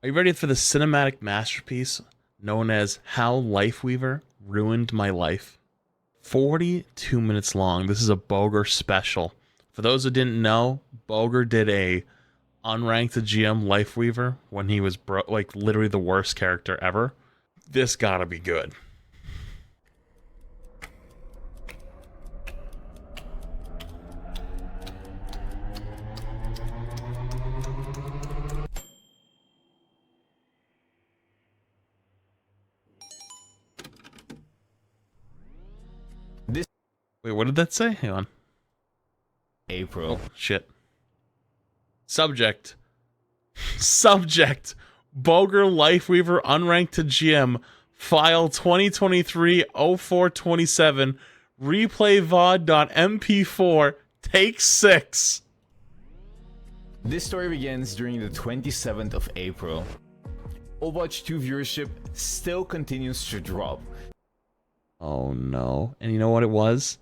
Are you ready for the cinematic masterpiece known as How Lifeweaver Ruined My Life? 42 minutes long. This is a Bogur special. For those who didn't know, Bogur did a unranked GM Lifeweaver when he was like literally the worst character ever. This gotta be good. This Wait, what did that say? Hang on. April. Oh, shit. Subject. Subject. Bogur Lifeweaver unranked to GM. File 2023-0427. Replay VOD.mp4. Take 6. This story begins during the 27th of April. Overwatch 2 viewership still continues to drop. Oh no. And you know what it was?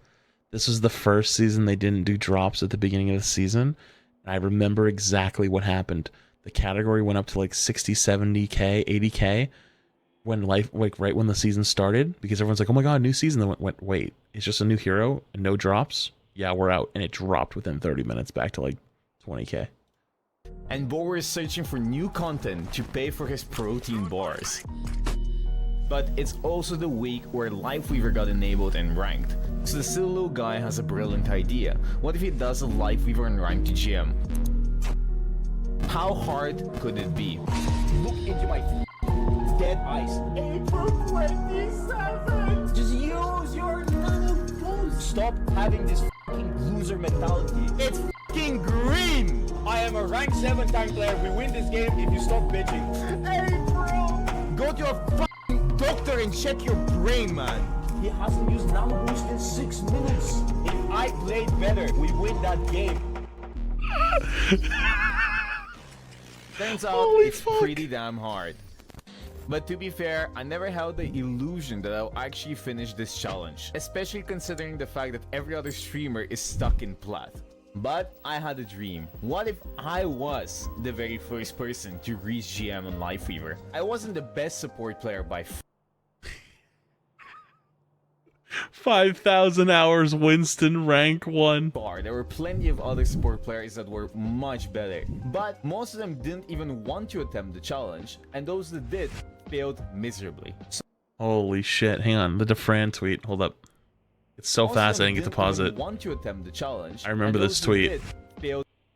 This was the first season they didn't do drops at the beginning of the season. And I remember exactly what happened. The category went up to like 60, 70k, 80k when right when the season started, because everyone's like, oh my god, new season. Then went, wait, it's just a new hero and no drops? Yeah, we're out. And it dropped within 30 minutes back to like 20k. And Bogur is searching for new content to pay for his protein bars. But it's also the week where Lifeweaver got enabled and ranked. So the silly little guy has a brilliant idea. What if he does a Lifeweaver and ranked to GM? How hard could it be? Look into my dead eyes. April 27th! Just use your nano boost! Stop having this loser mentality. It's green! I am a rank 7 tank player. We win this game if you stop bitching. April! Go to a doctor and check your brain, man. He hasn't used nano boost in 6 minutes. If I played better, we win that game. Turns out it's pretty damn hard. But to be fair, I never held the illusion that I'll actually finish this challenge, especially considering the fact that every other streamer is stuck in plat. But I had a dream. What if I was the very first person to reach GM on Lifeweaver? I wasn't the best support player by 5,000 hours Winston rank 1. far. There were plenty of other support players that were much better, but most of them didn't even want to attempt the challenge, and those that did failed miserably. Holy shit. Hang on. The DeFran tweet. Hold up. It's so fast I didn't get to pause it. Want to attempt the challenge, I remember this tweet.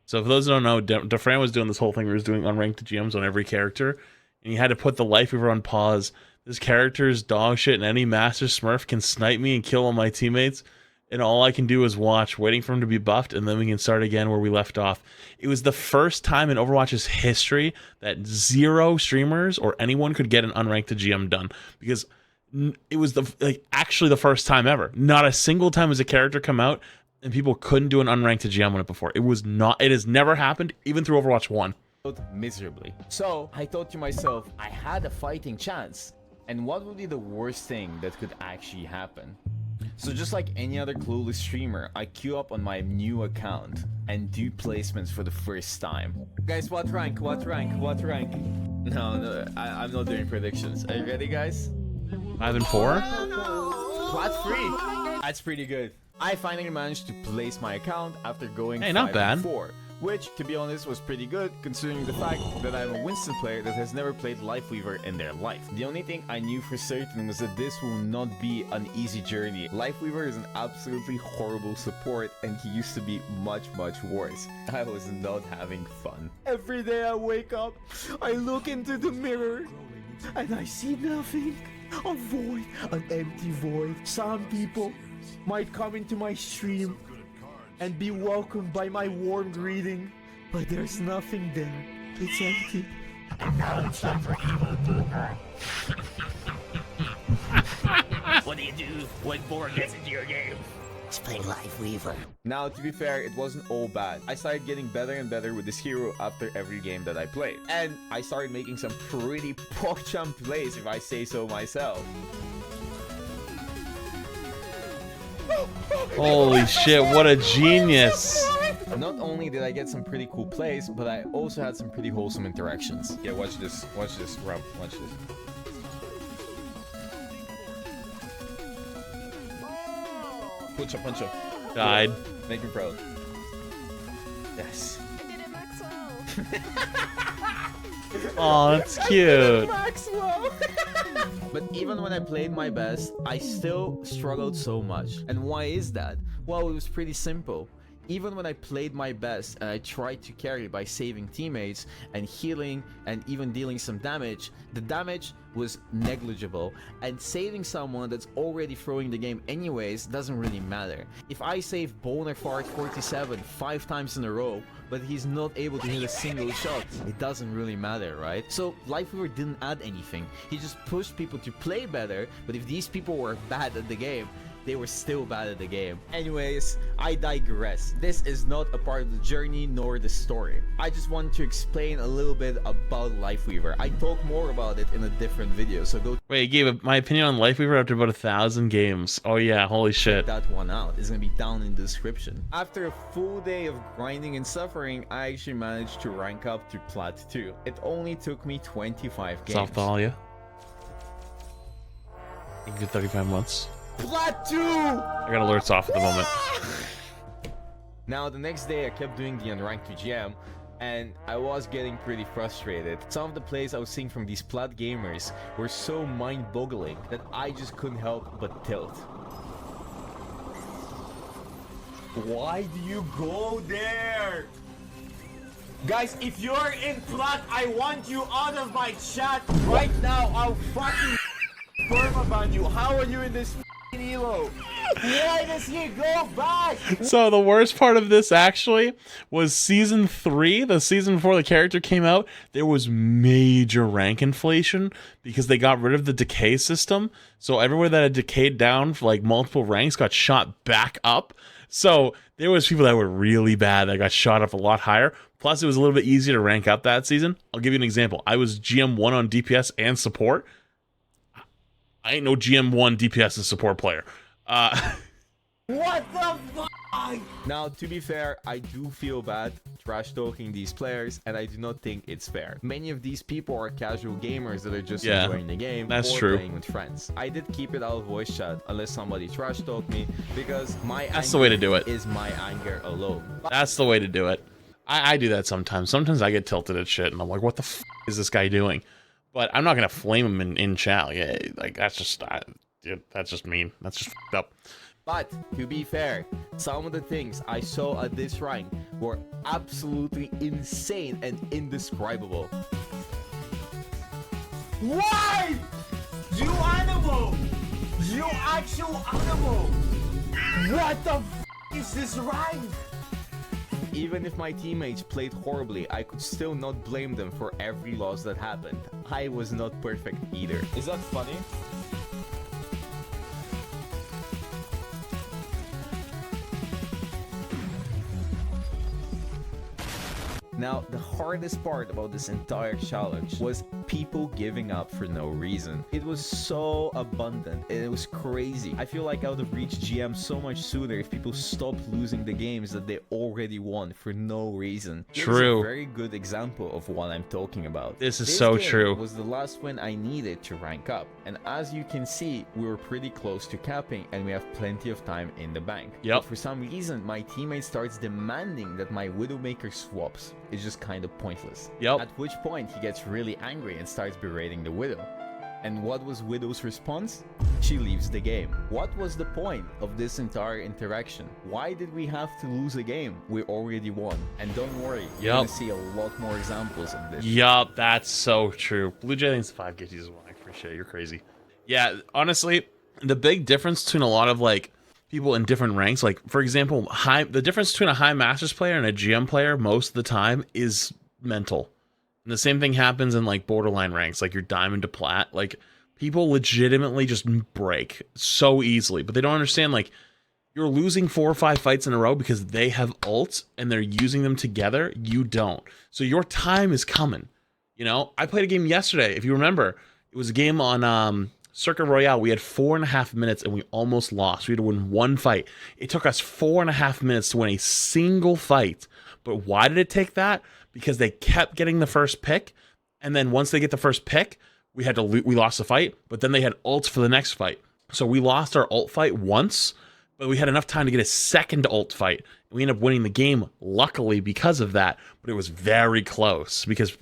So for those who don't know, DeFran was doing this whole thing where he was doing unranked GMs on every character, and he had to put the Lifeweaver on pause. This character is dog shit, and any Master Smurf can snipe me and kill all my teammates, and all I can do is watch, waiting for him to be buffed, and then we can start again where we left off. It was the first time in Overwatch's history that 0 streamers or anyone could get an unranked GM done, because it was actually the first time ever. Not a single time has a character come out and people couldn't do an unranked GM on it before. It has never happened, even through Overwatch 1. Miserably. So I thought to myself, I had a fighting chance. And what would be the worst thing that could actually happen? So just like any other clueless streamer, I queue up on my new account and do placements for the first time. Guys, what rank? What rank? What rank? No, I'm not doing predictions. Are you ready, guys? 5 and 4? Plat 3. That's pretty good. I finally managed to place my account after going 5 not bad. and 4. Which, to be honest, was pretty good, considering the fact that I'm a Winston player that has never played Lifeweaver in their life. The only thing I knew for certain was that this will not be an easy journey. Lifeweaver is an absolutely horrible support, and he used to be much, much worse. I was not having fun. Every day I wake up, I look into the mirror, and I see nothing. A void, an empty void. Some people might come into my stream and be welcomed by my warm greeting, but there's nothing there. It's empty. And now it's time for evil Bogur. What do you do when Bogur gets into your game? Let's play Lifeweaver. Now, to be fair, it wasn't all bad. I started getting better and better with this hero after every game that I played. And I started making some pretty PogChamp plays, if I say so myself. Holy shit, what a genius. Not only did I get some pretty cool plays, but I also had some pretty wholesome interactions. Yeah, watch this, Rob, watch this. Punch up, punch up. Died. Make me proud. Yes. I did it, Maxwell. Oh, that's cute. But even when I played my best, I still struggled so much. And why is that? Well, it was pretty simple. Even when I played my best and I tried to carry by saving teammates and healing and even dealing some damage, the damage was negligible, and saving someone that's already throwing the game anyways doesn't really matter. If I save Bonafart 47 5 times in a row, but he's not able to hit a single shot, it doesn't really matter, right? So Lifeweaver didn't add anything. He just pushed people to play better, but if these people were bad at the game, they were still bad at the game. Anyways, I digress. This is not a part of the journey nor the story. I just want to explain a little bit about Lifeweaver. I talk more about it in a different video, so go Wait, Gabe, my opinion on Lifeweaver after about 1,000 games. Oh yeah, holy shit. check that one out. It's gonna be down in the description. After a full day of grinding and suffering, I actually managed to rank up to Plat 2. It only took me 25 games. Softhalia. You get 35 months. Plat 2! I got alerts off at the moment. Now, the next day I kept doing the unranked 2GM, and I was getting pretty frustrated. Some of the plays I was seeing from these Plat gamers were so mind-boggling that I just couldn't help but tilt. Why do you go there? Guys, if you're in Plat, I want you out of my chat right now. I'll fucking permaban you. How are you in this elo? Why does he go back? So the worst part of this actually was season 3, the season before the character came out. There was major rank inflation because they got rid of the decay system. So everywhere that had decayed down for like multiple ranks got shot back up. So there was people that were really bad that got shot up a lot higher. Plus it was a little bit easier to rank up that season. I'll give you an example. I was GM1 on DPS and support. I ain't no GM1 DPS and support player. What the fuck? Now, to be fair, I do feel bad trash talking these players, and I do not think it's fair. Many of these people are casual gamers that are just enjoying the game that's or true. playing with friends. I did keep it out of voice chat unless somebody trash talked me, because That's the way to do it. Is my anger alone. That's the way to do it. I do that sometimes. Sometimes I get tilted at shit, and I'm like, what the f is this guy doing? But I'm not going to flame him in chat. Yeah, like, that's just... that's just mean. That's just f***ed up. But, to be fair, some of the things I saw at this rank were absolutely insane and indescribable. Why? You animal! You actual animal! What the f is this rank? Even if my teammates played horribly, I could still not blame them for every loss that happened. I was not perfect either. Is that funny? Now, the hardest part about this entire challenge was people giving up for no reason. It was so abundant and it was crazy. I feel like I would have reached GM so much sooner if people stopped losing the games that they already won for no reason. This is True. a very good example of what I'm talking about. This is so game true. Was the last win I needed to rank up. And as you can see, we were pretty close to capping and we have plenty of time in the bank. Yep. But for some reason, my teammate starts demanding that my Widowmaker swaps. It's just kind of pointless. Yep. At which point he gets really angry and starts berating the Widow. And what was Widow's response? She leaves the game. What was the point of this entire interaction? Why did we have to lose a game? We already won. And don't worry, you're gonna see a lot more examples of this. Yup, that's so true. Blue Jay thinks 5 GTs as well. I appreciate it. You're crazy. Yeah, honestly, the big difference between a lot of like people in different ranks, like for example, the difference between a high masters player and a GM player most of the time is mental. And the same thing happens in like borderline ranks, like your diamond to plat. Like people legitimately just break so easily, but they don't understand like you're losing 4 or 5 fights in a row because they have ults and they're using them together. You don't. So your time is coming. You know, I played a game yesterday. If you remember, it was a game on Circuit Royale, we had 4.5 minutes and we almost lost. We had to win one fight. It took us 4.5 minutes to win a single fight. But why did it take that? Because they kept getting the first pick, and then once they get the first pick, we lost the fight, but then they had ults for the next fight. So we lost our ult fight once, but we had enough time to get a second ult fight. We ended up winning the game, luckily, because of that, but it was very close, because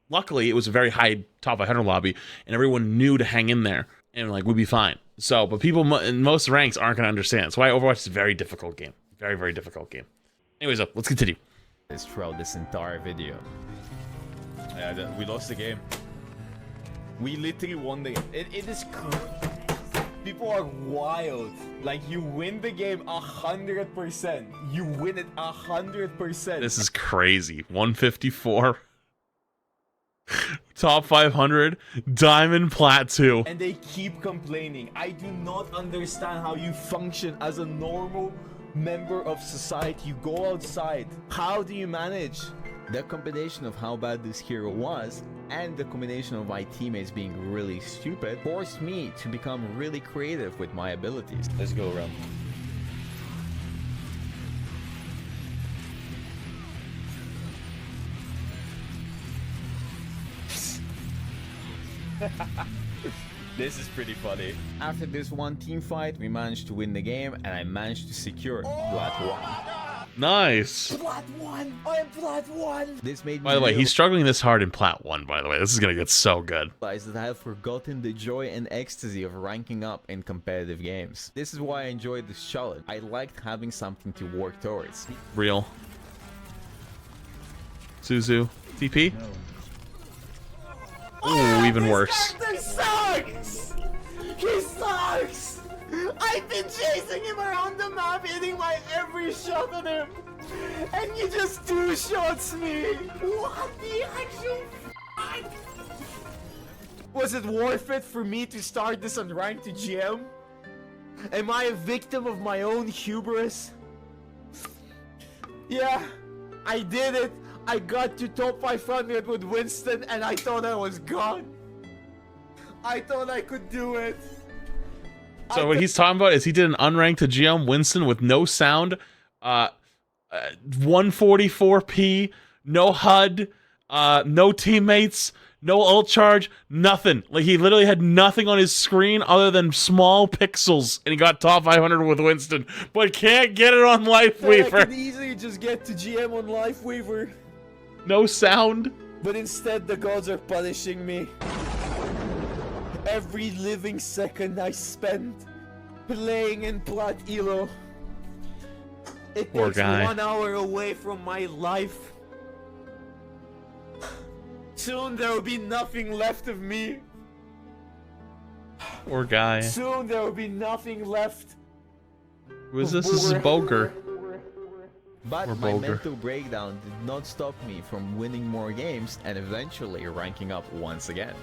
luckily it was a very high top 500 lobby, and everyone knew to hang in there, and like we'd be fine. So, but people in most ranks aren't going to understand. That's why Overwatch is a very difficult game. Very, very difficult game. Anyways, let's continue. Throughout this entire video. Yeah, we lost the game. We literally won the game. It is crazy. People are wild. Like, you win the game 100%. You win it 100%. This is crazy. 154. Top 500. Diamond Plat 2. And they keep complaining. I do not understand how you function as a normal member of society. You go outside. How do you manage? The combination of how bad this hero was and the combination of my teammates being really stupid forced me to become really creative with my abilities. Let's go around. This is pretty funny. After this one team fight, we managed to win the game, and I managed to secure Plat 1. Nice. Plat 1! I'm Plat 1! This made me By the way, he's struggling this hard in Plat 1, by the way. This is going to get so good. realize that I have forgotten the joy and ecstasy of ranking up in competitive games. This is why I enjoyed this challenge. I liked having something to work towards. Real. Suzu. TP? Ooh, even worse. He sucks! He sucks! I've been chasing him around the map, hitting my every shot at him, and he just two-shots me! What the actual f***? Was it worth it for me to start this on rank to GM? Am I a victim of my own hubris? Yeah, I did it! I got to top 500 with Winston and I thought I was gone. I thought I could do it. So what he's talking about is he did an unranked to GM Winston with no sound, 144p, no HUD, no teammates, no ult charge, nothing. Like, he literally had nothing on his screen other than small pixels, and he got top 500 with Winston, but can't get it on I Lifeweaver. could easily just get to GM on Lifeweaver. No sound. But instead the gods are punishing me. Every living second I spend playing in Plat Elo, it Poor takes guy. 1 hour away from my life. Soon there will be nothing left of me. Poor guy. Soon there will be nothing left. Who is this? This is Bogur. But Or my Bogur. mental breakdown did not stop me from winning more games and eventually ranking up once again.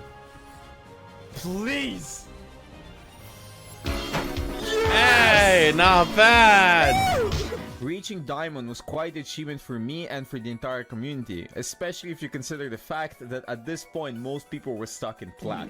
Please! Hey, not bad. Reaching Diamond was quite an achievement for me and for the entire community, especially if you consider the fact that at this point most people were stuck in Plat.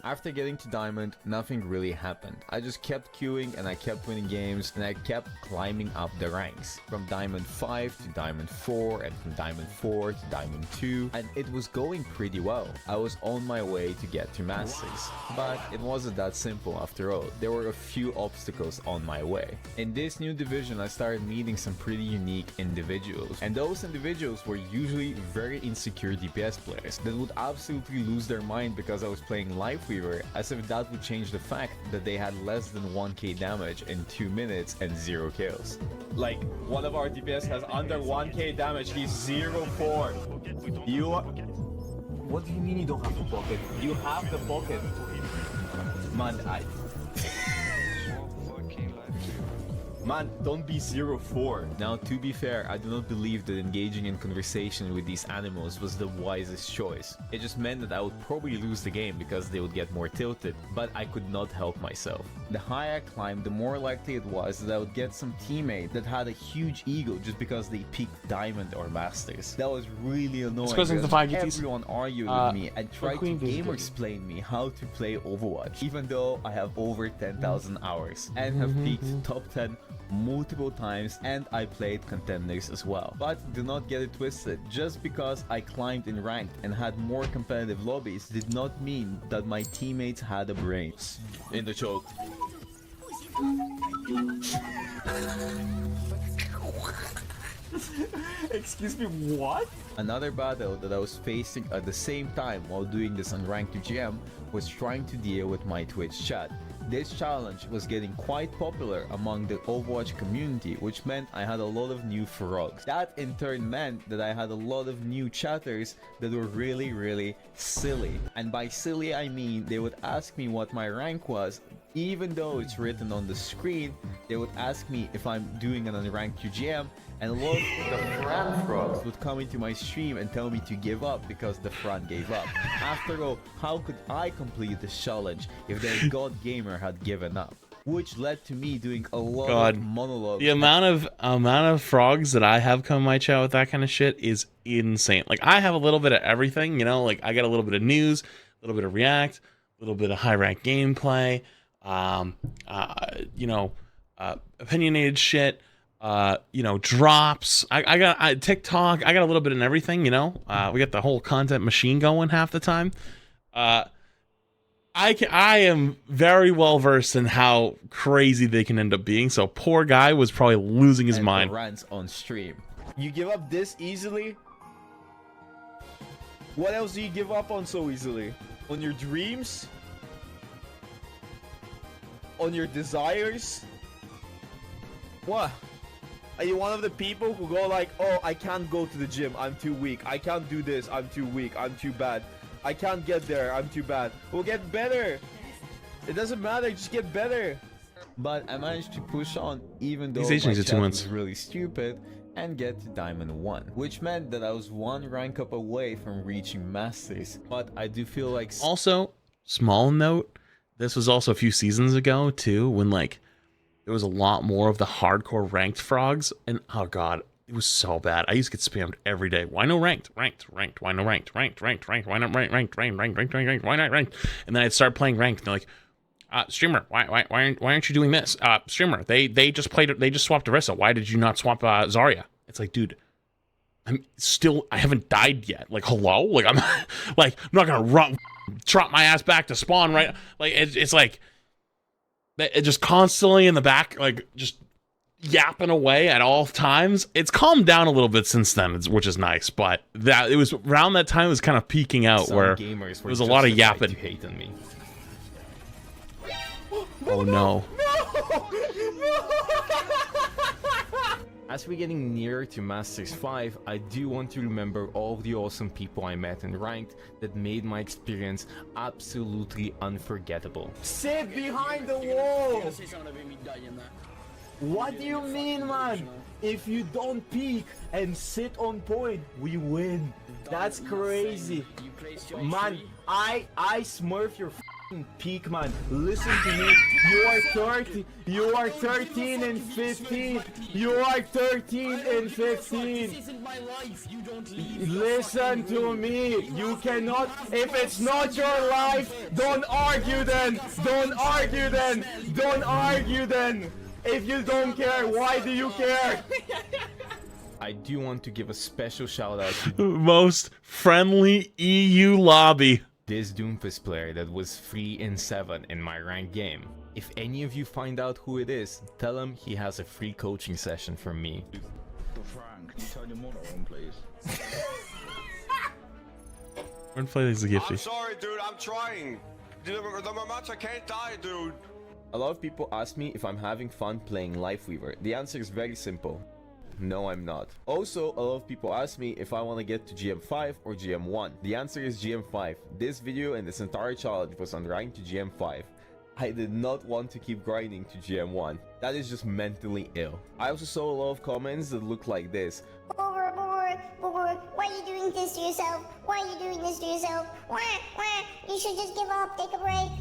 After getting to Diamond, nothing really happened. I just kept queuing and I kept winning games and I kept climbing up the ranks. From Diamond 5 to Diamond 4 and from Diamond 4 to Diamond 2, and it was going pretty well. I was on my way to get to Masters, but it wasn't that simple after all. There were a few obstacles on my way. In this new division, I started meeting some pretty unique individuals, and those individuals were usually very insecure DPS players that would absolutely lose their mind because I was playing Lifeweaver, as if that would change the fact that they had less than 1k damage in 2 minutes and 0 kills. Like, one of our DPS has under 1k damage, he's 0-4. You are... What do you mean you don't have the pocket? You have the pocket. Man, Man, don't be 0-4. Now, to be fair, I do not believe that engaging in conversation with these animals was the wisest choice. It just meant that I would probably lose the game because they would get more tilted, but I could not help myself. The higher I climbed, the more likely it was that I would get some teammate that had a huge ego just because they peaked Diamond or Masters. That was really annoying goes into because 5 GTs. everyone argued with me and tried to gamer-explain me how to play Overwatch, even though I have over 10,000 hours and have peaked top 10 multiple times, and I played contenders as well. But do not get it twisted, just because I climbed in ranked and had more competitive lobbies did not mean that my teammates had a brain. In the choke. Excuse me, what? Another battle that I was facing at the same time while doing this on Ranked to GM was trying to deal with my Twitch chat. This challenge was getting quite popular among the Overwatch community, which meant I had a lot of new frogs. That in turn meant that I had a lot of new chatters that were really silly. And by silly I mean they would ask me what my rank was. Even though it's written on the screen, they would ask me if I'm doing an unranked QGM, and a lot of the Fran frogs would come into my stream and tell me to give up because the Fran gave up. After all, how could I complete this challenge if their god gamer had given up? Which led to me doing a lot of monologues. The amount of frogs that I have come in my chat with that kind of shit is insane. Like, I have a little bit of everything, you know, like I got a little bit of news, a little bit of React, a little bit of high rank gameplay, you know, opinionated shit, you know, drops. I got TikTok. I got a little bit in everything, you know. We got the whole content machine going half the time. I am very well versed in how crazy they can end up being. So poor guy was probably losing his mind. Rants on stream. You give up this easily? What else do you give up on so easily? On your dreams? On your desires? What? Are you one of the people who go like, oh, I can't go to the gym, I'm too weak. I can't do this, I'm too weak, I'm too bad. I can't get there, I'm too bad. We'll get better. It doesn't matter, just get better. But I managed to push on even though These my Asians are 2 chat months. was really stupid and get to Diamond 1, which meant that I was 1 rank up away from reaching Masters. But I do feel like... Also, small note, this was also a few seasons ago too, when like there was a lot more of the hardcore ranked frogs, and oh god, it was so bad. I used to get spammed every day. Why no ranked? Ranked. Why no ranked? Ranked. Why not ranked? Why not ranked? And then I'd start playing ranked, and they're like, streamer, why aren't you doing this? Streamer, they just swapped Arissa. Why did you not swap Zarya? It's like, dude, I haven't died yet. Like, hello? Like, I'm not gonna trot my ass back to spawn, right? Like, it's like, it just constantly in the back, like, just yapping away at all times. It's calmed down a little bit since then, which is nice, but it was around that time it was kind of peaking out. Some where gamers there was a lot of yapping. To hate on me. Oh no. As we're getting nearer to Masters 5, I do want to remember all of the awesome people I met in Ranked that made my experience absolutely unforgettable. Sit behind the wall! What do you mean, man? If you don't peek and sit on point, we win. That's crazy. Man, I smurf your peak, man. Listen to me. You are 13 and 15. You are 13 and 15. This isn't my life. You don't leave. Listen to me. You cannot. If it's not your life, don't argue then. Don't argue then. Don't argue then. If you don't care, why do you care? I do want to give a special shout out to Most friendly EU lobby. this Doomfist player that was 3-7 in my ranked game. If any of you find out who it is, tell him he has a free coaching session from me. Frank, can you turn your monitor on, please? We're gonna play these a gifty. I'm sorry, dude. I'm trying. The match, I can't die, dude. A lot of people ask me if I'm having fun playing Lifeweaver. The answer is very simple. No, I'm not. Also, a lot of people ask me if I want to get to GM5 or GM1. The answer is GM5. This video and this entire challenge was on rank to GM5. I did not want to keep grinding to GM1. That is just mentally ill. I also saw a lot of comments that looked like this. Bogur, why are you doing this to yourself? Why are you doing this to yourself? Wah, you should just give up, take a break.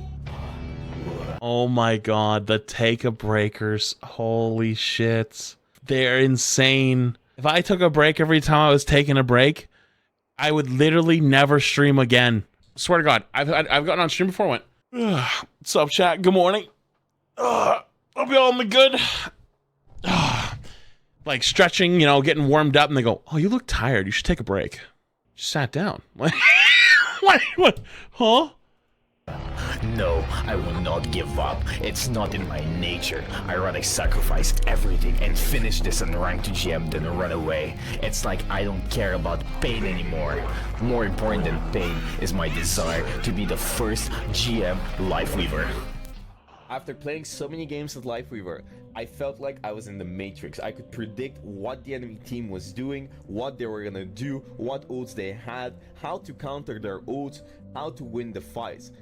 Oh my god, the take a breakers. Holy shit. They're insane. If I took a break every time I was taking a break, I would literally never stream again. Swear to God, I've gotten on stream before and went, what's up, chat? Good morning. Hope you all in the good. Like stretching, you know, getting warmed up, and they go, oh, you look tired. You should take a break. Just sat down. What? Huh? No, I will not give up. It's not in my nature. I rather sacrifice everything and finish this and rank to GM than run away. It's like I don't care about pain anymore. More important than pain is my desire to be the first GM Lifeweaver. After playing so many games with Lifeweaver, I felt like I was in the Matrix. I could predict what the enemy team was doing, what they were gonna do, what ults they had, how to counter their ults, how to win the fights.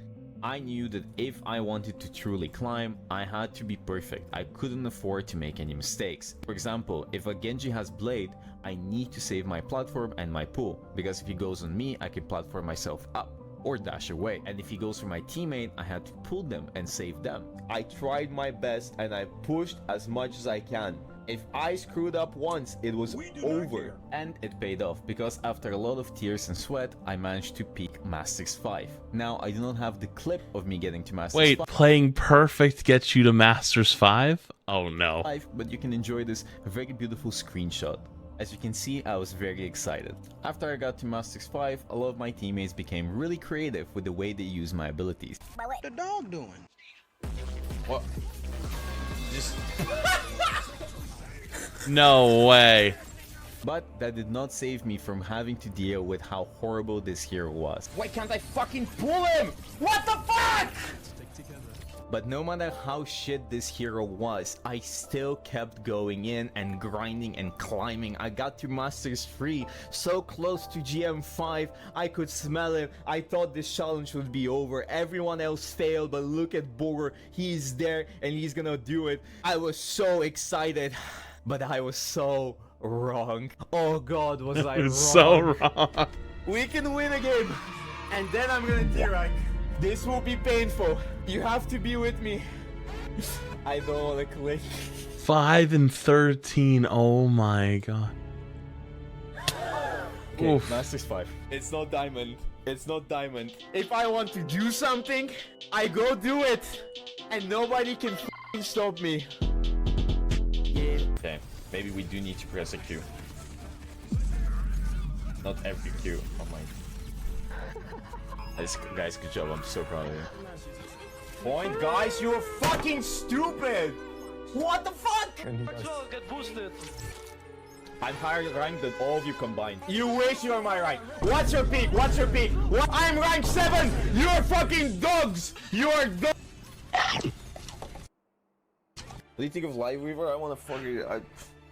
I knew that if I wanted to truly climb, I had to be perfect. I couldn't afford to make any mistakes. For example, if a Genji has Blade, I need to save my platform and my pull, because if he goes on me, I can platform myself up or dash away. And if he goes for my teammate, I had to pull them and save them. I tried my best and I pushed as much as I can. If I screwed up once, it was over. And it paid off, because after a lot of tears and sweat, I managed to peak Masters 5. Now, I do not have the clip of me getting to Masters 5. Wait, playing perfect gets you to Masters 5? Oh no. But you can enjoy this very beautiful screenshot. As you can see, I was very excited. After I got to Masters 5, a lot of my teammates became really creative with the way they use my abilities. What the dog doing? What? Just... No way. But that did not save me from having to deal with how horrible this hero was. Why can't I fucking pull him? What the fuck? But no matter how shit this hero was, I still kept going in and grinding and climbing. I got to Masters 3, so close to GM5, I could smell it. I thought this challenge would be over. Everyone else failed, but look at Bogur. He's there and he's gonna do it. I was so excited, but I was so wrong. Oh god, was I wrong. So wrong. We can win again, and then I'm gonna D-rank. This will be painful. You have to be with me. I don't want to click. 5 and 13. Oh my god. Okay, Masters 5. It's not diamond. It's not diamond. If I want to do something, I go do it. And nobody can f***ing stop me. Yeah. Okay, maybe we do need to press a Q. Not every Q. Oh my. Guys, good job. I'm so proud of you. Point, guys, you're fucking stupid! What the fuck? Get boosted. I'm higher ranked than all of you combined. You wish you were my rank. What's your peak? What's your peak? What? I'm rank 7! You're fucking dogs! You're dogs! What do you think of Lightweaver? I wanna fucking...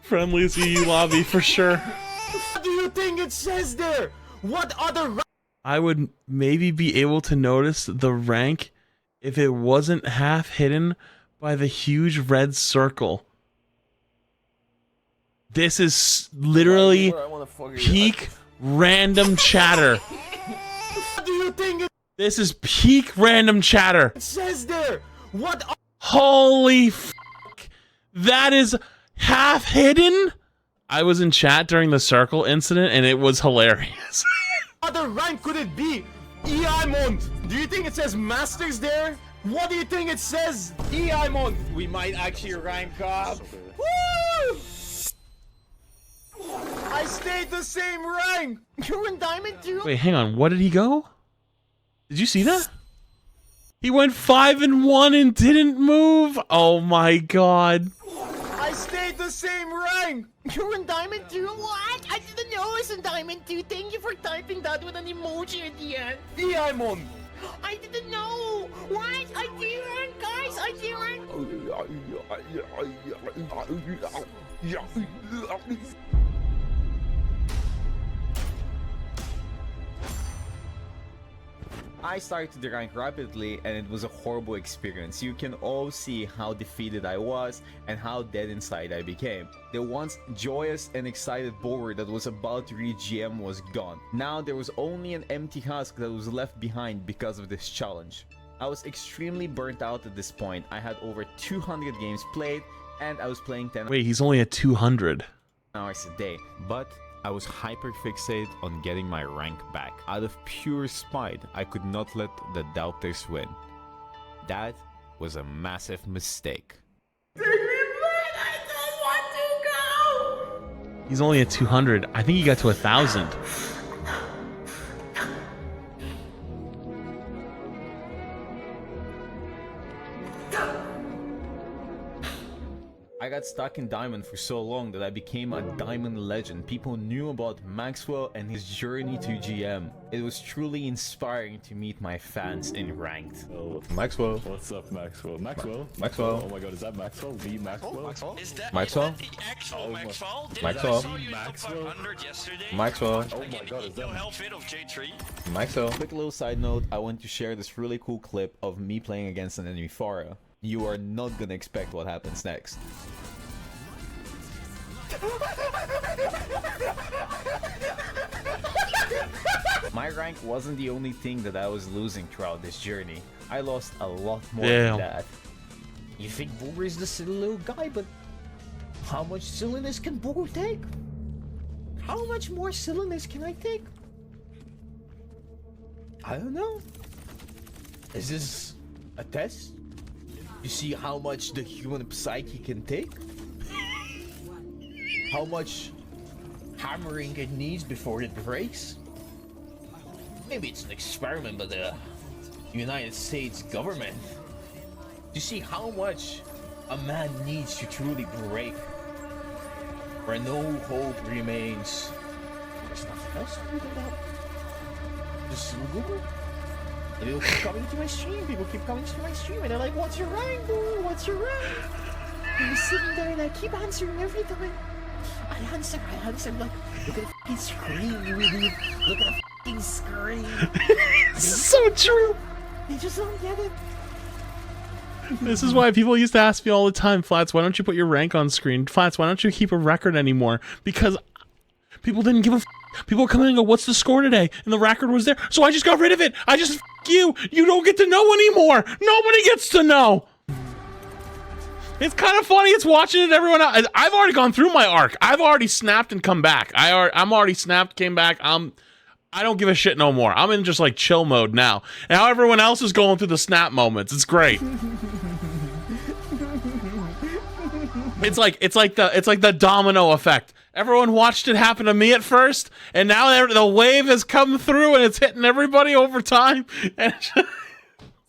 Friendliest EU lobby for sure. What do you think it says there? What other... I would maybe be able to notice the rank if it wasn't half hidden by the huge red circle. This is literally peak random chatter. What do you think This is peak random chatter. it says there? What... Holy fuck. That is half hidden? I was in chat during the circle incident and it was hilarious. other rank could it be? EIMONT! Do you think it says Masters there? What do you think it says? EIMONT! We might actually rank up. Woo! I stayed the same rank! You're in Diamond too? Wait, hang on. What did he go? Did you see that? He went 5 and 1 and didn't move. Oh my god. I stayed the same rank! You're in Diamond too? What? I didn't know I was in Diamond 2. Thank you for typing that with an emoji at the end. EIMONT! I didn't know. What? I didn't, guys. I didn't. I started to rank rapidly and it was a horrible experience. You can all see how defeated I was and how dead inside I became. The once joyous and excited Bogur that was about to reach GM was gone. Now there was only an empty husk that was left behind because of this challenge. I was extremely burnt out at this point. I had over 200 games played and I was playing 10 Wait, he's only at 200. hours a day, but I was hyper fixated on getting my rank back. Out of pure spite, I could not let the doubters win. That was a massive mistake. He's only at 200. I think he got to 1,000. I got stuck in Diamond for so long that I became a Diamond legend. People knew about Maxwell and his journey to GM. It was truly inspiring to meet my fans in Ranked. Oh, Maxwell. what's up, Maxwell? Maxwell? Maxwell. Oh my god, is that Maxwell? The Maxwell? Maxwell? Is that Maxwell? the actual Maxwell? Did Maxwell? I saw you in top 500 yesterday? Maxwell. Oh my god, is No that outfit of J3. Maxwell. Quick little side note, I want to share this really cool clip of me playing against an enemy Pharah. You are not gonna expect what happens next. My rank wasn't the only thing that I was losing throughout this journey. I lost a lot more than that. You think Bogur is the silly little guy, but how much silliness can Bogur take? How much more silliness can I take? I don't know. Is this a test? You see how much the human psyche can take? How much hammering it needs before it breaks? Maybe it's an experiment by the United States government. You see how much a man needs to truly break, where no hope remains. There's nothing else to do than that. Just Google. And people keep coming to my stream. People keep coming to my stream, and they're like, "What's your rank, bro? What's your rank?" And I'm sitting there and I keep answering every time. I answer, like, look at the fucking screen, you idiot. Look at the fucking screen. So true. They just don't get it. This is why people used to ask me all the time, Flats, why don't you put your rank on screen? Flats, why don't you keep a record anymore? Because people didn't give a f. People come in and go, what's the score today? And the record was there. So I just got rid of it. I just f you. You don't get to know anymore. Nobody gets to know. It's kind of funny. It's watching it. Everyone else. I've already gone through my arc. I've already snapped and come back. I'm already snapped, came back. I don't give a shit no more. I'm in just like chill mode now. And how everyone else is going through the snap moments. It's great. It's like the domino effect. Everyone watched it happen to me at first, and now the wave has come through and it's hitting everybody over time. And it's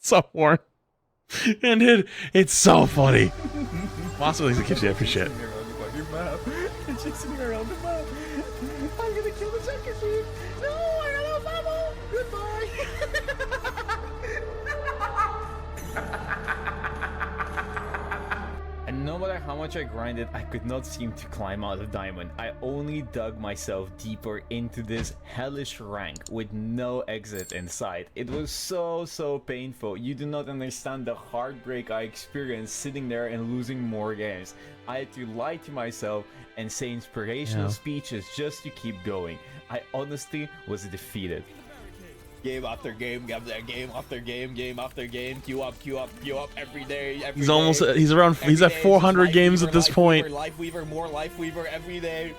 so boring. And it's so funny. Also, it keeps you up for shit. It's just sitting around the map. I'm gonna kill the second team. No, I got a bubble. Goodbye. And no matter how much I grinded, I could not seem to climb out of Diamond. I only dug myself deeper into this hellish rank with no exit in sight. It was so painful. You do not understand the heartbreak I experienced sitting there and losing more games. I had to lie to myself and say inspirational speeches just to keep going. I honestly was defeated. Game after game, game after game, game after game. Queue up every day. He's almost. He's around. He's at 400 games at this point. Life Weaver, more Life Weaver every day.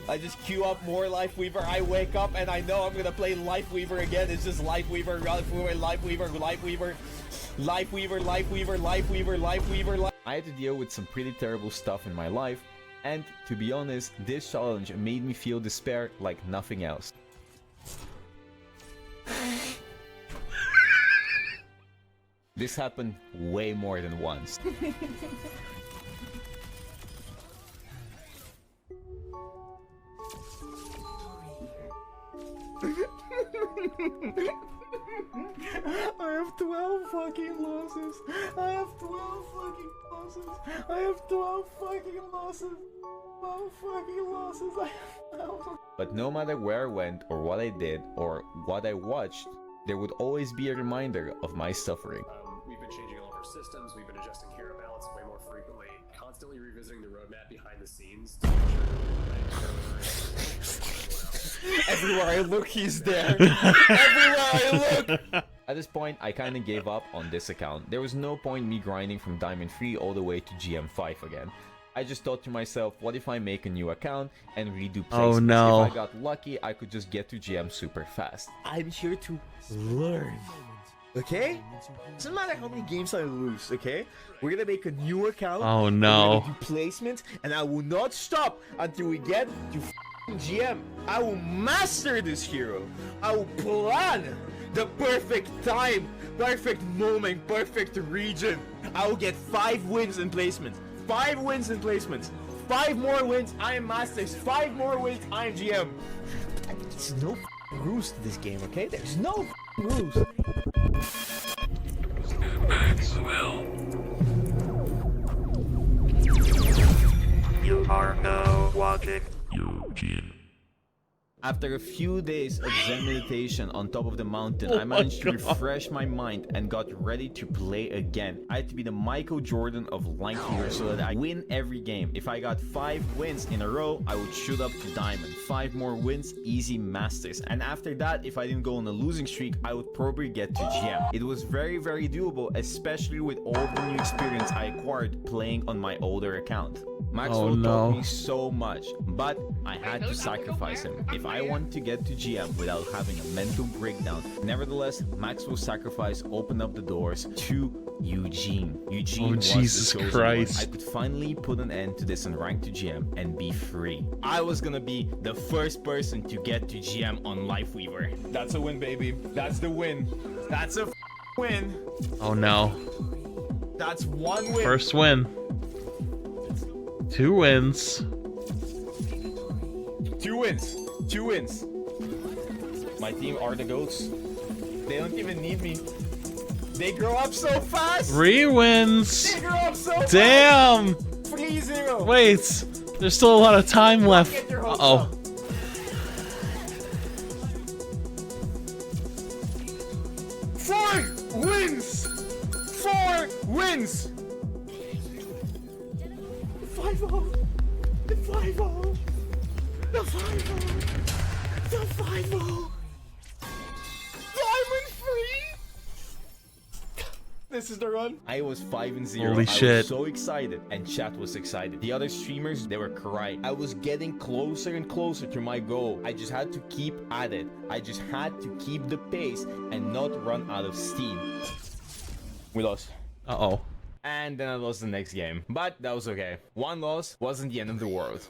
I just queue up more Life Weaver. I wake up and I know I'm gonna play Life Weaver again. It's just Life Weaver, Life Weaver, Life Weaver, Life Weaver, Life Weaver, Life Weaver, Life Weaver, Life Weaver. I had to deal with some pretty terrible stuff in my life, and to be honest, this challenge made me feel despair like nothing else. This happened way more than once. I have 12 fucking losses. I have 12 fucking losses. I have 12 fucking losses. 12 fucking losses. I have 12. But no matter where I went or what I did or what I watched, there would always be a reminder of my suffering. We've been changing all of our systems, we've been adjusting hero balance way more frequently, constantly revisiting the roadmap behind the scenes to make sure Everywhere I look, he's there. Everywhere I look! At this point, I kinda gave up on this account. There was no point in me grinding from Diamond 3 all the way to GM5 again. I just thought to myself, what if I make a new account and redo placements? Oh, no. If I got lucky, I could just get to GM super fast. I'm here to learn. Okay? Doesn't matter how many games I lose, okay? We're gonna make a new account. Oh, no. We're gonna do placements, and I will not stop until we get to GM. I will master this hero. I will plan the perfect time, perfect moment, perfect region. I will get 5 wins in placements. 5 wins in placements. 5 more wins, I am Masters. 5 more wins, I am GM. There's no rules to this game, okay? There's no rules. You are now watching After a few days of Zen meditation on top of the mountain, I managed to refresh my mind and got ready to play again. I had to be the Michael Jordan of Lightyear so that I win every game. If I got 5 wins in a row, I would shoot up to Diamond. 5 more wins, easy Masters. And after that, if I didn't go on a losing streak, I would probably get to GM. It was very, very doable, especially with all the new experience I acquired playing on my older account. Maxwell taught me so much, but I had to sacrifice him if I wanted to get to GM without having a mental breakdown. Nevertheless, Maxwell's sacrifice opened up the doors to Eugene. Eugene was Jesus the chosen Christ. one. I could finally put an end to this and rank to GM and be free. I was gonna be the first person to get to GM on Lifeweaver. That's a win, baby. That's the win. That's a win. Oh no. That's 1 win. First win. 2 wins. 2 wins. 2 wins. My team are the GOATs. They don't even need me. They grow up so fast. 3 wins. They grow up so Damn. fast. 3-0. Wait. There's still a lot of time left. Uh-oh. Four wins. 4 wins. 5-0. The 5-0. The 5-0. The 5-0. Diamond free. This is the run. I was 5-0. Holy I shit. was so excited, and chat was excited. The other streamers, they were crying. I was getting closer and closer to my goal. I just had to keep at it. I just had to keep the pace and not run out of steam. We lost. Uh-oh. And then I lost the next game. But that was okay. 1 loss wasn't the end of the world.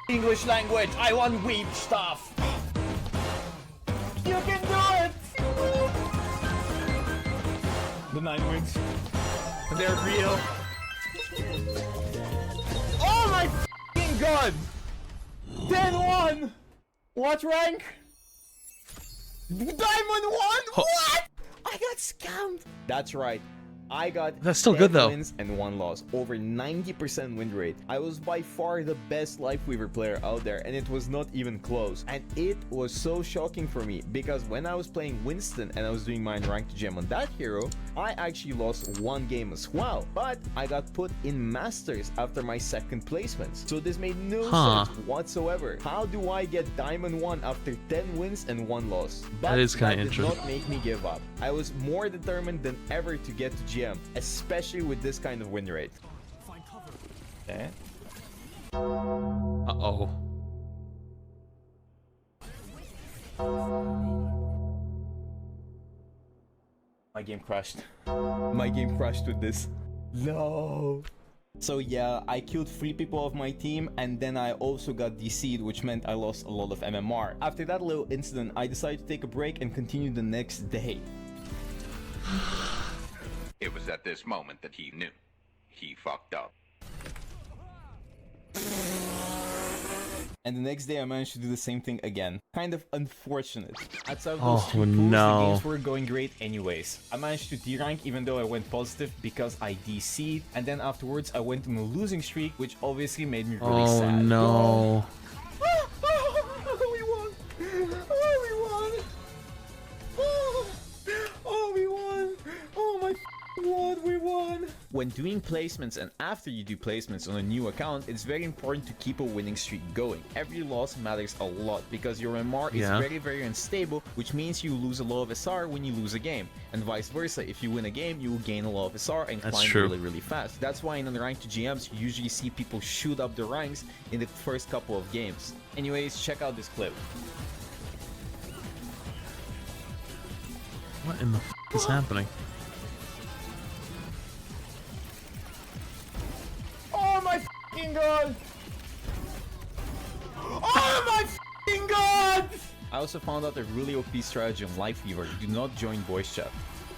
English language, I want weeb stuff. You can do it! The 9 wins. They're real. Oh my f***ing god! 10-1! What rank? Diamond 1? What? I got scammed! That's right. I got That's still good, 10 though. wins and 1 loss. Over 90% win rate. I was by far the best Lifeweaver player out there, and it was not even close. And it was so shocking for me, because when I was playing Winston and I was doing my ranked gem on that hero, I actually lost 1 game as well. But I got put in Masters after my 2nd placements. So this made no sense whatsoever. How do I get Diamond 1 after 10 wins and 1 loss? But That is kinda did interesting. not make me give up. I was more determined than ever to get to GM, especially with this kind of win rate. Okay. Uh-oh. My game crashed. My game crashed with this. No. So yeah, I killed 3 people of my team, and then I also got DC'd, which meant I lost a lot of MMR. After that little incident, I decided to take a break and continue the next day. It was at this moment that he knew. He fucked up. And the next day I managed to do the same thing again. Kind of unfortunate. Outside of Oh, those 2 pools, no. the games were going great anyways. I managed to D-rank even though I went positive because I DC'd. And then afterwards I went on a losing streak, which obviously made me really Oh sad. no. We won! We won! When doing placements and after you do placements on a new account, it's very important to keep a winning streak going. Every loss matters a lot because your MMR is very, very unstable, which means you lose a lot of SR when you lose a game. And vice versa, if you win a game, you will gain a lot of SR and climb really, really fast. That's why in unranked GMs, you usually see people shoot up the ranks in the first couple of games. Anyways, check out this clip. What in the f is happening? Oh my f***ing god! Oh my f***ing god! I also found out a really OP strategy on Lifeweaver. Do not join voice chat.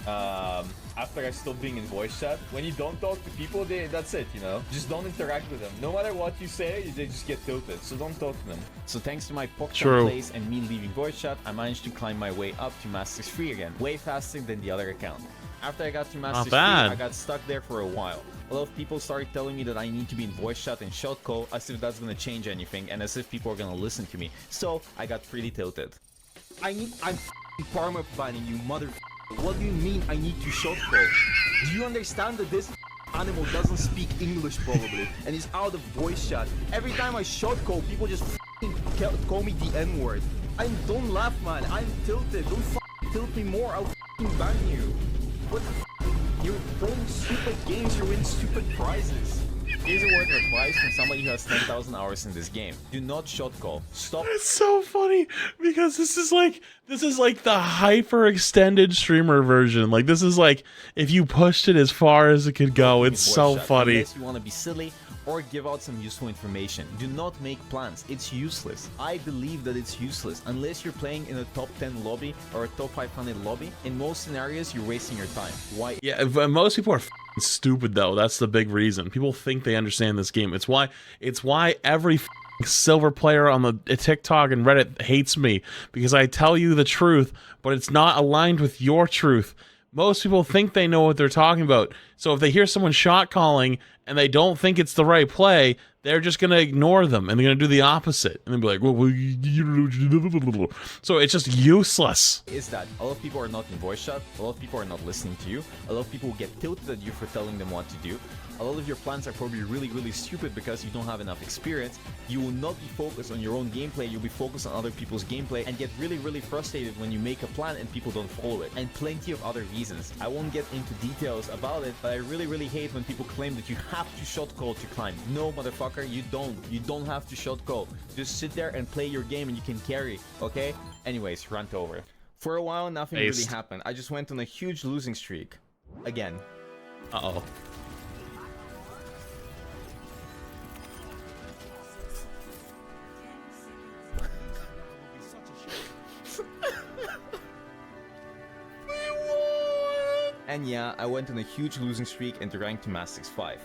After I stopped being in voice chat, when you don't talk to people, that's it, you know? Just don't interact with them. No matter what you say, they just get tilted, so don't talk to them. So thanks to my Pokemon plays and me leaving voice chat, I managed to climb my way up to Masters 3 again, way faster than the other account. After I got to Masters 3, I got stuck there for a while. A lot of people started telling me that I need to be in voice chat and shot call as if that's gonna change anything and as if people are gonna listen to me. So I got pretty tilted. I'm farmer planning, you mother. What do you mean I need to shot call? Do you understand that this animal doesn't speak English probably and is out of voice chat? Every time I shot call, people just call me the N-word. Don't laugh, man. I'm tilted. Don't tilt me more. I'll ban you. What the You're playing stupid games, you win stupid prizes. Here's a word of advice from somebody who has 10,000 hours in this game. Do not shot call. Stop. It's so funny because this is like the hyper extended streamer version. Like this is like if you pushed it as far as it could go. It's so funny. Unless you want to be silly or give out some useful information. Do not make plans. It's useless. I believe that it's useless unless you're playing in a top 10 lobby or a top 500 lobby. In most scenarios, you're wasting your time. Why? Yeah, most people are stupid though. That's the big reason. People think they understand this game. It's why every silver player on the TikTok and Reddit hates me because I tell you the truth, but it's not aligned with your truth. Most people think they know what they're talking about. So if they hear someone shot calling and they don't think it's the right play, they're just going to ignore them and they're going to do the opposite. And they'll be like, well, so it's just useless. Is that a lot of people are not in voice chat, a lot of people are not listening to you, a lot of people get tilted at you for telling them what to do. A lot of your plans are probably really, really stupid because you don't have enough experience. You will not be focused on your own gameplay, you'll be focused on other people's gameplay and get really, really frustrated when you make a plan and people don't follow it. And plenty of other reasons. I won't get into details about it, but I really, really hate when people claim that you have to shot call to climb. No, motherfucker, you don't. You don't have to shot call. Just sit there and play your game and you can carry, okay? Anyways, rant over. For a while, nothing really happened. I just went on a huge losing streak. Again. Uh-oh. And yeah, I went on a huge losing streak and ranked to Masters 5.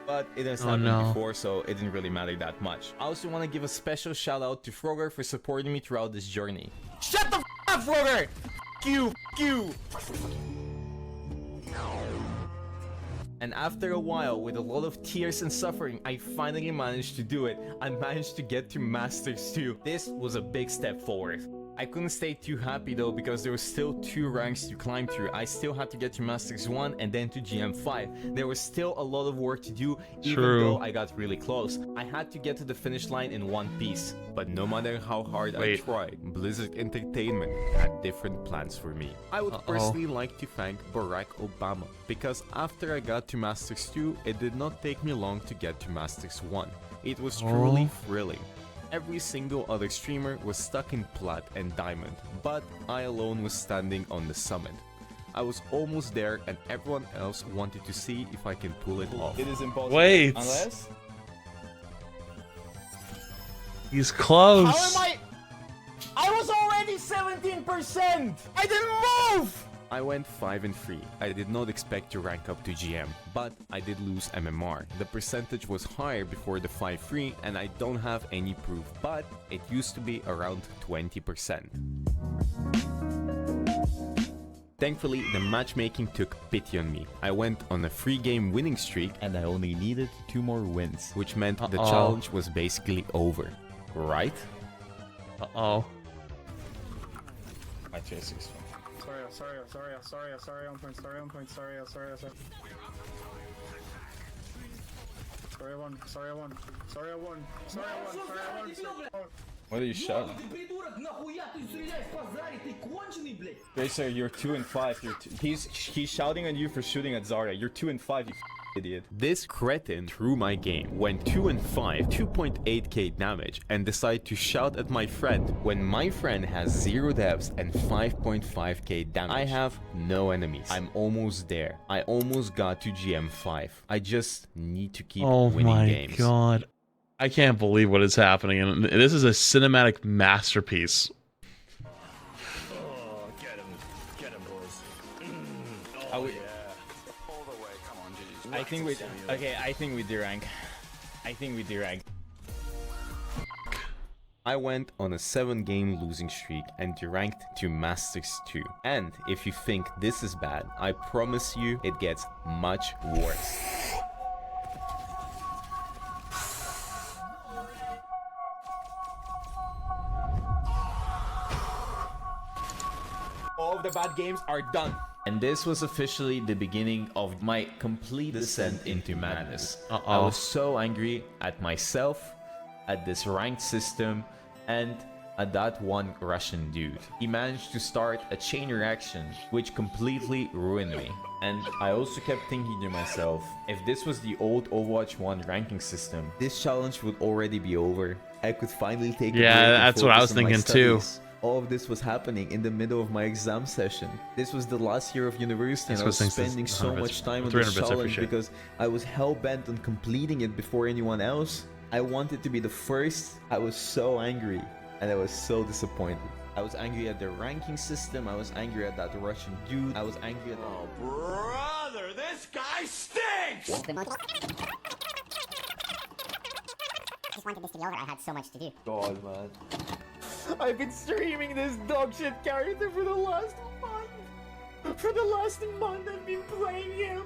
But it has happened before, so it didn't really matter that much. I also want to give a special shout out to Frogger for supporting me throughout this journey. Shut the f up, Frogger! F you! F you! And after a while, with a lot of tears and suffering, I finally managed to do it. I managed to get to Masters 2. This was a big step forward. I couldn't stay too happy though because there were still 2 ranks to climb through. I still had to get to Masters 1 and then to GM5. There was still a lot of work to do even though I got really close. I had to get to the finish line in one piece. But no matter how hard I tried, Blizzard Entertainment had different plans for me. I would personally like to thank Barack Obama because after I got to Masters 2, it did not take me long to get to Masters 1. It was truly thrilling. Every single other streamer was stuck in Plat and Diamond, but I alone was standing on the summit. I was almost there and everyone else wanted to see if I can pull it off. It is impossible. Wait! Unless... He's close! How am I was already 17%! I didn't move! I went 5 and 3. I did not expect to rank up to GM, but I did lose MMR. The percentage was higher before the 5-3 and I don't have any proof, but it used to be around 20%. Thankfully, the matchmaking took pity on me. I went on a 3-game winning streak and I only needed 2 more wins, which meant the challenge was basically over. Right? Uh-oh. My chase is Sorry, on point, sorry. Sorry I won. Sorry I won. Sorry I won. Sorry I won. Sorry I won. Sorry I won. What are you shouting? Tracer, you're 2 and 5. He's shouting at you for shooting at Zarya. You're 2 and 5, you idiot. This cretin through my game went 2 and 5, 2.8k damage, and decided to shout at my friend when my friend has 0 deaths and 5.5k damage. I have no enemies. I'm almost there. I almost got to GM5. I just need to keep winning games. Oh my god. I can't believe what is happening, and this is a cinematic masterpiece. Oh, get him, boys. Oh, yeah. All the way, come on, GG. I think we, okay, I think we derank. I think we derank. I went on a 7-game losing streak and deranked to Masters 2. And if you think this is bad, I promise you it gets much worse. All of the bad games are done. And this was officially the beginning of my complete descent into madness. I was so angry at myself, at this ranked system, and at that one Russian dude. He managed to start a chain reaction, which completely ruined me. And I also kept thinking to myself, if this was the old Overwatch 1 ranking system, this challenge would already be over. I could finally take a break and that's what I was focus on my thinking too. studies. All of this was happening in the middle of my exam session. This was the last year of university, and I was spending so much time on this challenge because I was hell-bent on completing it before anyone else. I wanted to be the first. I was so angry, and I was so disappointed. I was angry at the ranking system. I was angry at that Russian dude. I was angry at... Oh, brother, this guy stinks! I just wanted this to be over. I had so much to do. God, man. I've been streaming this dog shit character for the last month. For the last month I've been playing him.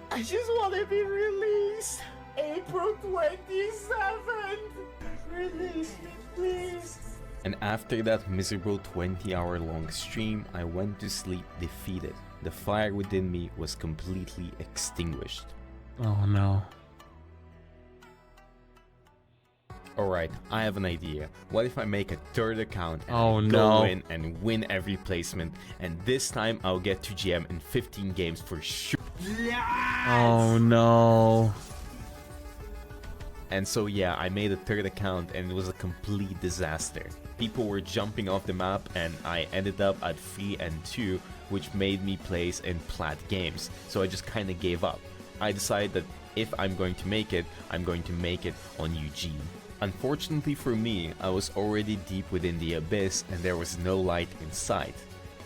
I just want to be released. April 27th. Release me, please. And after that miserable 20-hour-long stream, I went to sleep defeated. The fire within me was completely extinguished. Oh no. Alright, I have an idea. What if I make a third account and go in and win every placement, and this time I'll get to GM in 15 games for sure. Oh no. And so yeah, I made a third account and it was a complete disaster. People were jumping off the map and I ended up at 3 and 2, which made me place in plat games. So I just kinda gave up. I decided that if I'm going to make it, I'm going to make it on Eugene. Unfortunately for me, I was already deep within the abyss and there was no light in sight.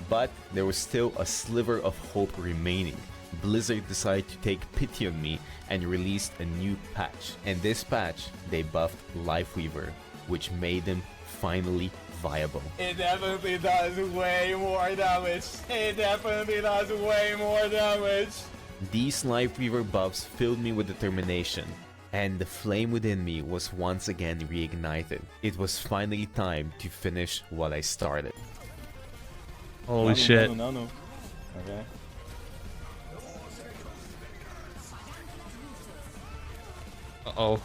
But there was still a sliver of hope remaining. Blizzard decided to take pity on me and released a new patch. And this patch, they buffed Lifeweaver, which made him finally viable. It definitely does way more damage. It definitely does way more damage. These Lifeweaver buffs filled me with determination, and the flame within me was once again reignited. It was finally time to finish what I started. Holy shit. No. Okay. Uh-oh.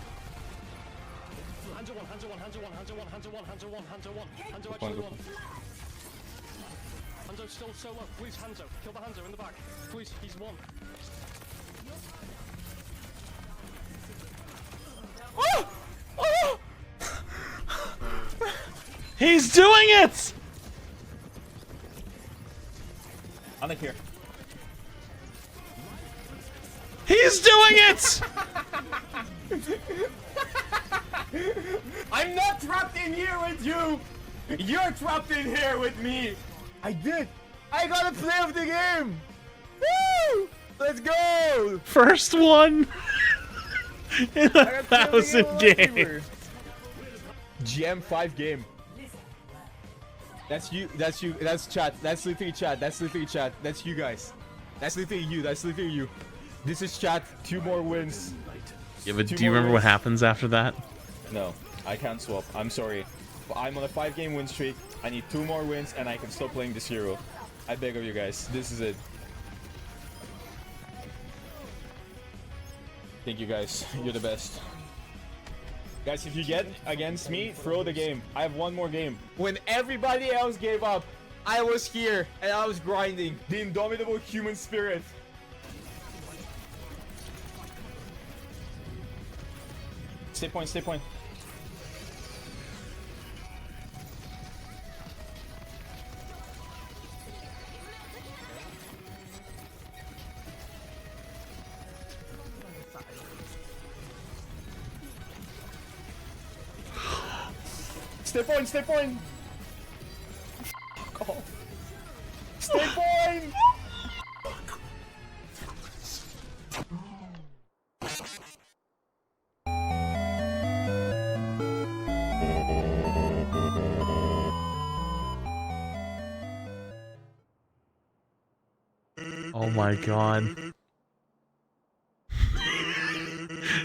Hanzo still so low. Please, Hanzo. Kill the Hanzo in the back. Please, he's one. Oh! Oh! He's doing it! I'm not here. He's doing it! I'm not trapped in here with you! You're trapped in here with me! I did! I got a play of the game! Woo! Let's go! First one in 1,000 games. GM5 game. That's you, that's chat, that's literally chat, that's you guys. That's literally you. This is chat, 2 more wins. Yeah, but do you remember what happens after that? No, I can't swap, I'm sorry. I'm on a 5-game win streak, I need 2 more wins and I can stop playing this hero. I beg of you guys, this is it. Thank you guys. You're the best. Guys, if you get against me, throw the game. I have one more game. When everybody else gave up, I was here and I was grinding. The indomitable human spirit. Stay point, stay point. Stay point, stay point! Oh. Stay point! Oh my god.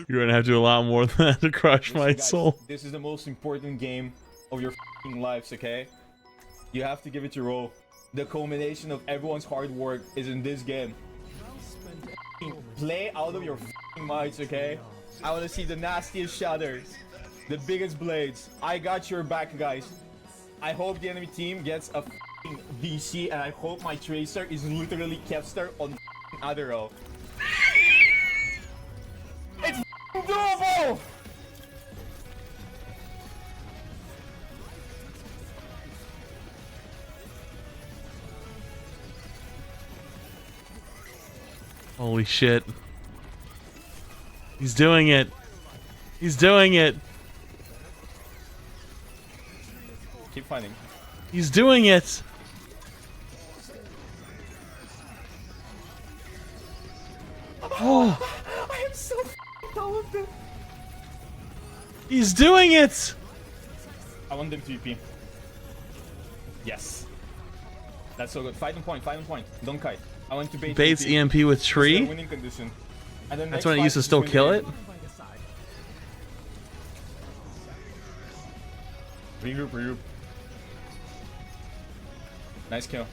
You're gonna have to do a lot more than that to crush my guys, soul. This is the most important game of your lives, okay? You have to give it your all. The culmination of everyone's hard work is in this game. Play out of your minds, okay? I want to see the nastiest shatters, the biggest blades. I got your back, guys. I hope the enemy team gets a VC, and I hope my Tracer is literally Kevster on Adderall. It's doable! Holy shit. He's doing it. He's doing it. Keep fighting. He's doing it. Oh. I am so done with them. He's doing it. I want them to EP. Yes. That's so good. Fight on point, fight on point. Don't kite. I want to bait Bates EMP with tree. Winning condition. And then That's when it used to still kill it. Regroup, regroup. Nice kill.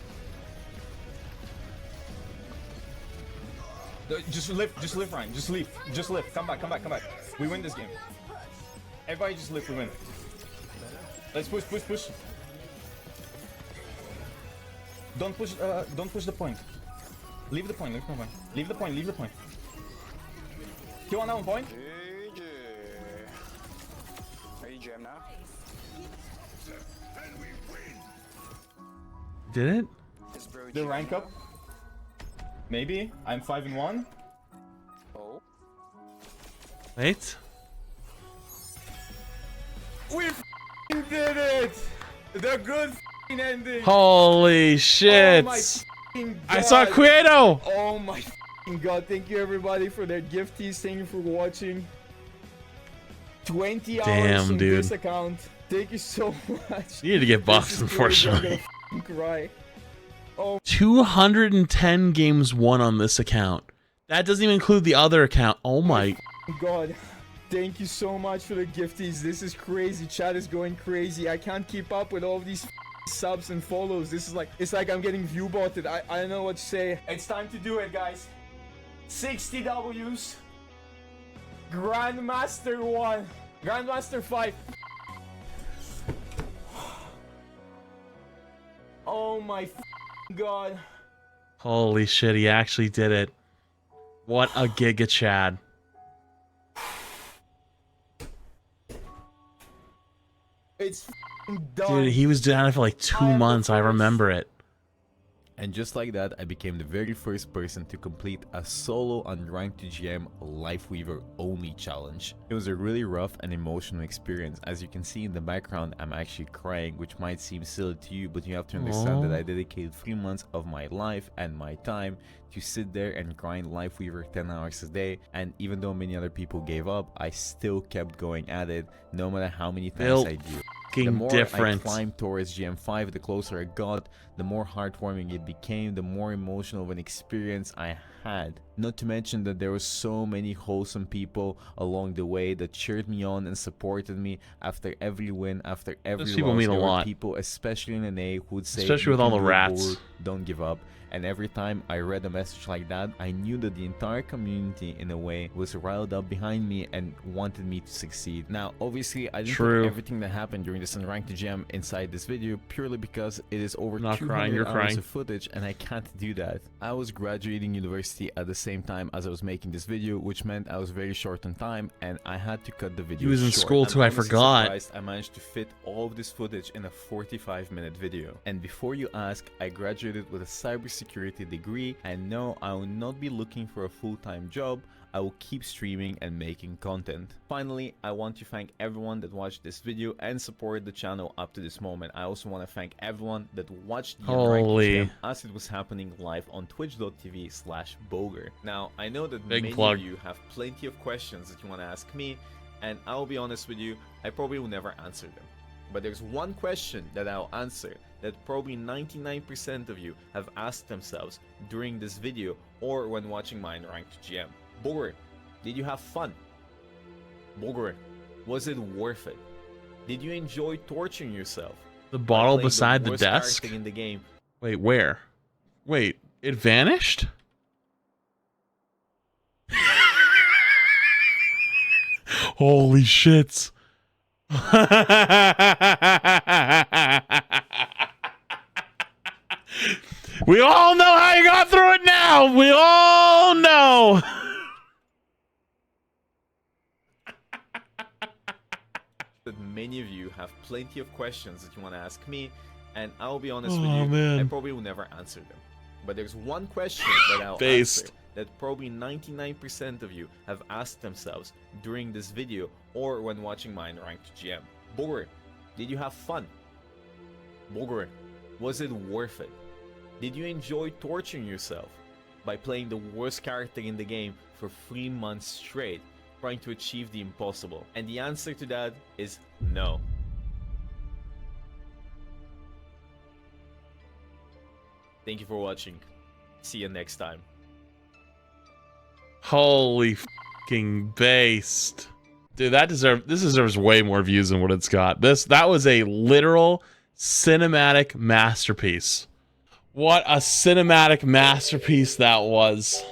Just live, Ryan. Just leave. Just live. Come back, come back, come back. We win this game. Everybody just live, we win. Let's push, push, push. Don't push the point. Leave the point, leave the point. Leave the point, leave the point. Kill on that one point. GM now. Did it? The rank up. Maybe. I'm 5-1. Oh. Wait. We did it! The good ending. Holy shit! Oh my I saw Cueto! Oh my god, thank you everybody for their gifties, thank you for watching. 20 hours on dude. this account. Thank you so much. You need to get buffed, unfortunately. I'm gonna cry. Oh. 210 games won on this account. That doesn't even include the other account. Oh my god. Thank you so much for the gifties. This is crazy. Chat is going crazy. I can't keep up with all of these subs and follows. This is like, it's like I'm getting view botted. I don't know what to say. It's time to do it, guys. 60 W's. Grandmaster 1. Grandmaster 5. Oh my god. Holy shit, he actually did it. What a Giga Chad. It's done. Dude, he was down for like 2 months. I remember it. And just like that, I became the very first person to complete a solo Unranked 2GM Lifeweaver only challenge. It was a really rough and emotional experience. As you can see in the background, I'm actually crying, which might seem silly to you, but you have to understand that I dedicated 3 months of my life and my time to sit there and grind Lifeweaver 10 hours a day. And even though many other people gave up, I still kept going at it, no matter how many times I do. The more different. I climbed towards GM5, the closer I got, the more heartwarming it became, the more emotional of an experience I had. Not to mention that there were so many wholesome people along the way that cheered me on and supported me after every win, after every Those loss. people mean a There were lot. people, especially in NA, who would say, Especially with "You all can the do it, rats." Bogur, don't give up. And every time I read a message like that, I knew that the entire community, in a way, was riled up behind me and wanted me to succeed. Now, obviously, I didn't True. put everything that happened during this unranked gem inside this video, purely because it is over Not 200 crying, you're hours crying. of footage, and I can't do that. I was graduating university at the same time as I was making this video, which meant I was very short on time, and I had to cut the video He was in short. school I'm too, I honestly forgot. surprised I managed to fit all of this footage in a 45-minute video. And before you ask, I graduated with a cybersecurity degree, and no, I will not be looking for a full-time job. I will keep streaming and making content. Finally, I want to thank everyone that watched this video and supported the channel up to this moment. I also want to thank everyone that watched the Unranked Gem as it was happening live on twitch.tv/Bogur. Now, I know that Big many plug. of you have plenty of questions that you want to ask me, and I'll be honest with you, I probably will never answer them. But there's one question that I'll answer that probably 99% of you have asked themselves during this video or when watching my Unranked GM. Bogur, did you have fun? Bogur, was it worth it? Did you enjoy torturing yourself? The bottle by playing beside the worst desk? character in the game? Wait, where? Wait, it vanished? Holy shit. We all know how you got through it now. We all know. That many of you have plenty of questions that you want to ask me, and I'll be honest with Oh, you, man. I probably will never answer them. But there's one question that I'll Based. answer that probably 99% of you have asked themselves during this video or when watching my Unranked GM. Bogur, did you have fun? Bogur, was it worth it? Did you enjoy torturing yourself by playing the worst character in the game for 3 months straight, trying to achieve the impossible? And the answer to that is no. Thank you for watching. See you next time. Holy fucking based. Dude, this deserves way more views than what it's got. That was a literal cinematic masterpiece. What a cinematic masterpiece that was.